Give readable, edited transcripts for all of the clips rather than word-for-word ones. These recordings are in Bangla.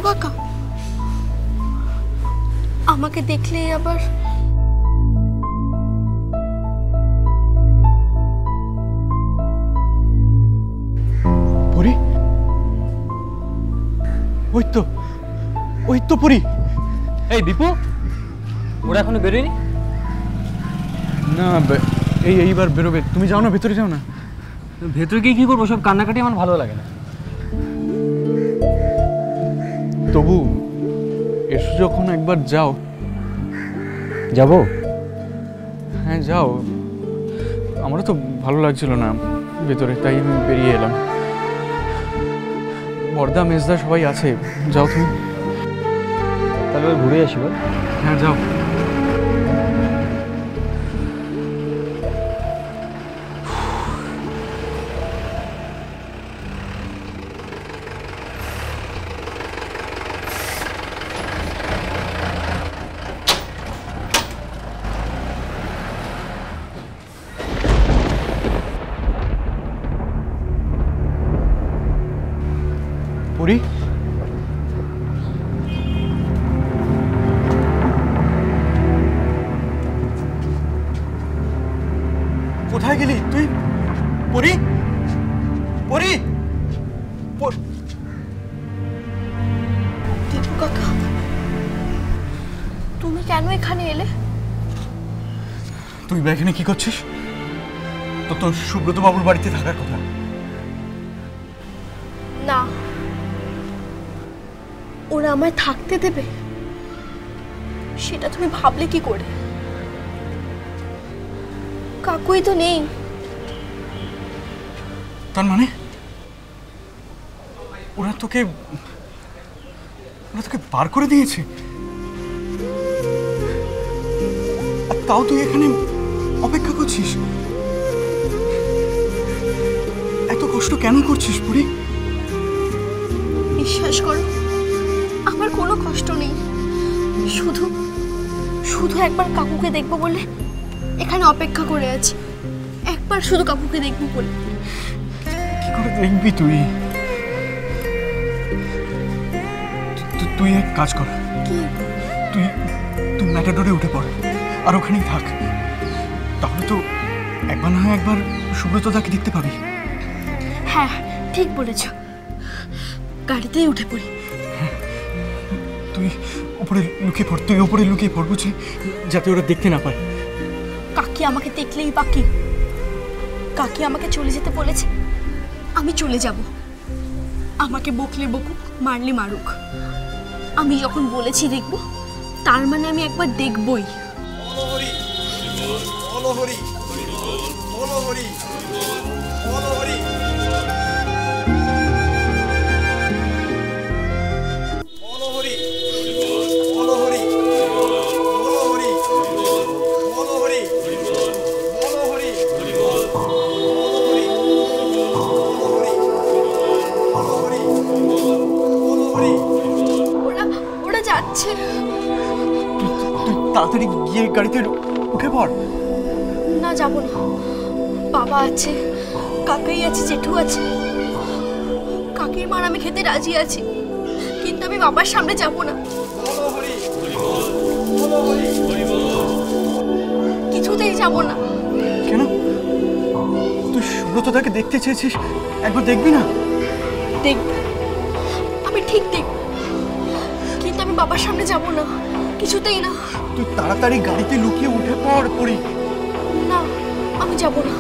কাকা আমাকে দেখলেই আবার পরি, ওই তো পরি। এই দীপু, ওরা এখনো বেরোয়নি? না, এইবার বেরোবে। তুমি যাও না, ভেতরে যাও না। ভেতরে গিয়ে কি করবো? সব কান্নাকাটি আমার ভালো লাগে না। তবু এসো যখন, একবার যাও। যাবো? হ্যাঁ যাও, আমারও তো ভালো লাগছিল না ভেতরে, তাই আমি বেরিয়ে এলাম। বর্দা মেজদা সবাই আছে, যাও তুমি। তাহলে ঘুরে আসি। বল। হ্যাঁ যাও। পরি, কোথায় গেলি তুই? পরি, পরি, দীপু কাকা তুমি কেন এখানে এলে? তুই এখানে কি করছিস? তো সুব্রত বাবুর বাড়িতে থাকার কথা। না, ওরা আমায় থাকতে দেবে সেটা তুমি ভাবলে কি করে? কাকুই তো নেই। তার মানে ওরা তোকে বার করে দিয়েছে? আর তাও তুই এখানে অপেক্ষা করছিস? এত কষ্ট কেন করছিস পুরি? বিশ্বাস করো, আমার কোনো কষ্ট নেই। শুধু শুধু একবার কাকুকে দেখবো বলে এখানে অপেক্ষা করে আছি। একবার শুধু কাকুকে দেখবো বলে। কি করে দেখবি তুই? তুই এক কাজ কর। কি? তুই ম্যাটাডোরে উঠে পড় আর ওখানেই থাক। তাহলে তো একবার না হয় একবার সুব্রতদাকে দেখতে পাবি। হ্যাঁ ঠিক বলেছ, গাড়িতেই উঠে পড়ি। তুই উপরে লুকিয়ে পড়, বুঝলি? যাতে ওরা দেখতে না পায়। কাকি আমাকে দেখলেই বাকি। কাকি আমাকে চলে যেতে বলেছে, আমি চলে যাব। আমাকে বকলে বকুক, মারলে মারুক, আমি যখন বলেছি দেখব, তার মানে আমি একবার দেখবই। ওরা যাচ্ছে। তুই তাড়াতাড়ি গিয়ে গাড়িতে উঠে পড়। না, যাব না। বাবা আছে, কাকাই আছে, জেঠু আছে। কাকির মার আমি খেতে রাজি আছি, কিন্তু আমি বাবার সামনে যাব না। কিছুতেই যাব না। কেন? তুই সুব্রতদাকে দেখতে চেয়েছিস, একবার দেখবি না? দেখব, আমি ঠিক দেখব, কিন্তু আমি বাবার সামনে যাব না, কিছুতেই না। তুই তাড়াতাড়ি গাড়িতে লুকিয়ে উঠে পড় পড়ি। না, আমি যাব না।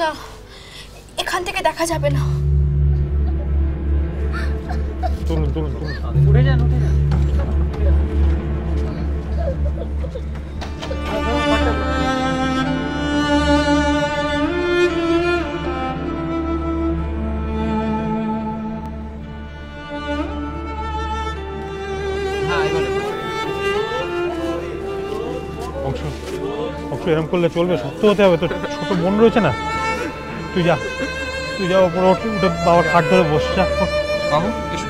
না, এখান থেকে দেখা যাবে না। তুলুন তুলুন তুলুন। উঠে যান উঠে যান। অংশ অংশ এরকম করলে চলবে? শক্ত হতে হবে, তো ছোট বোন রয়েছে না। তুই যা, তুই যা ওপরে উঠে বাবার খাট ধরে বস যা। বাবু এসো।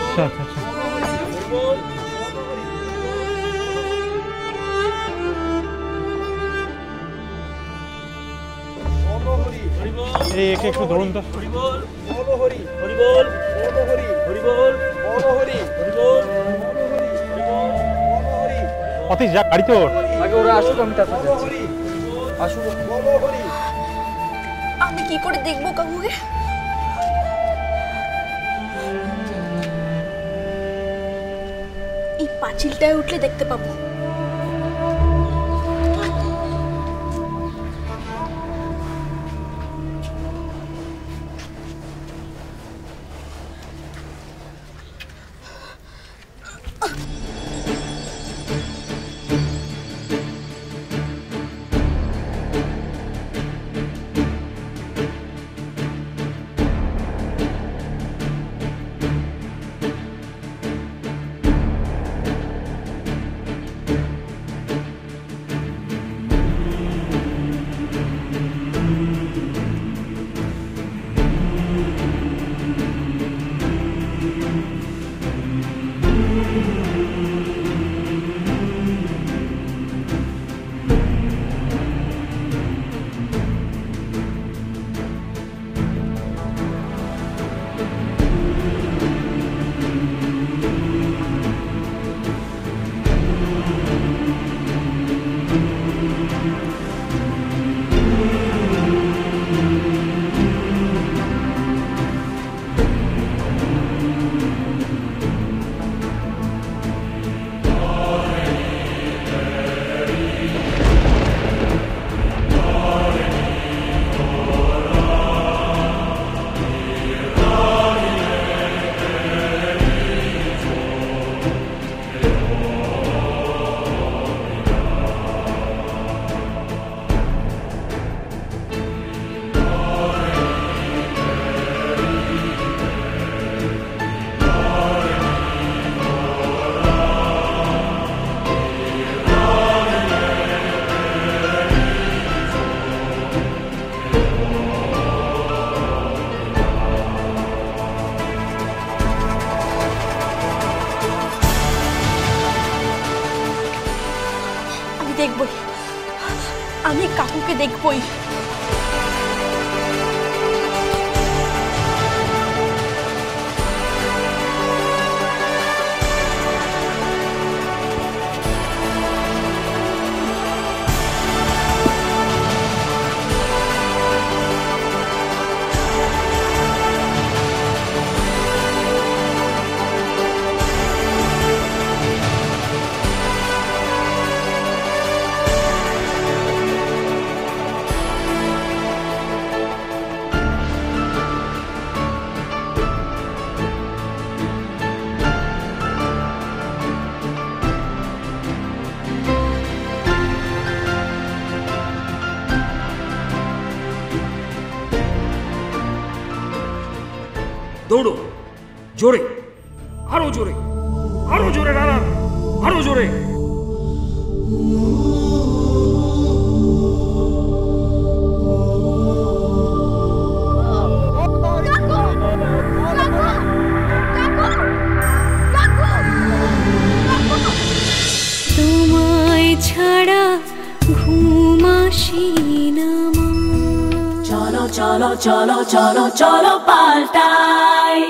আচ্ছা আচ্ছা আচ্ছা। এই একে একটু ধরুন তো। অতীশ যা, গাড়ি তোর। আগে ওরা আসুক, আমি তারপর যাচ্ছি। আসুক। আমি কি করে দেখবো কাকুকে? এই পাঁচিলটায় উঠলে দেখতে পাবো। দেখবই, আমি কাকুকে দেখবই। দৌড়ো জোরে, আরো জোরে, আরো জোরে নারান, আরো জোরে। তোমায় ছাড়া ঘুম আসি না। চলো চলো চলো চলো চলো পাল্টাই।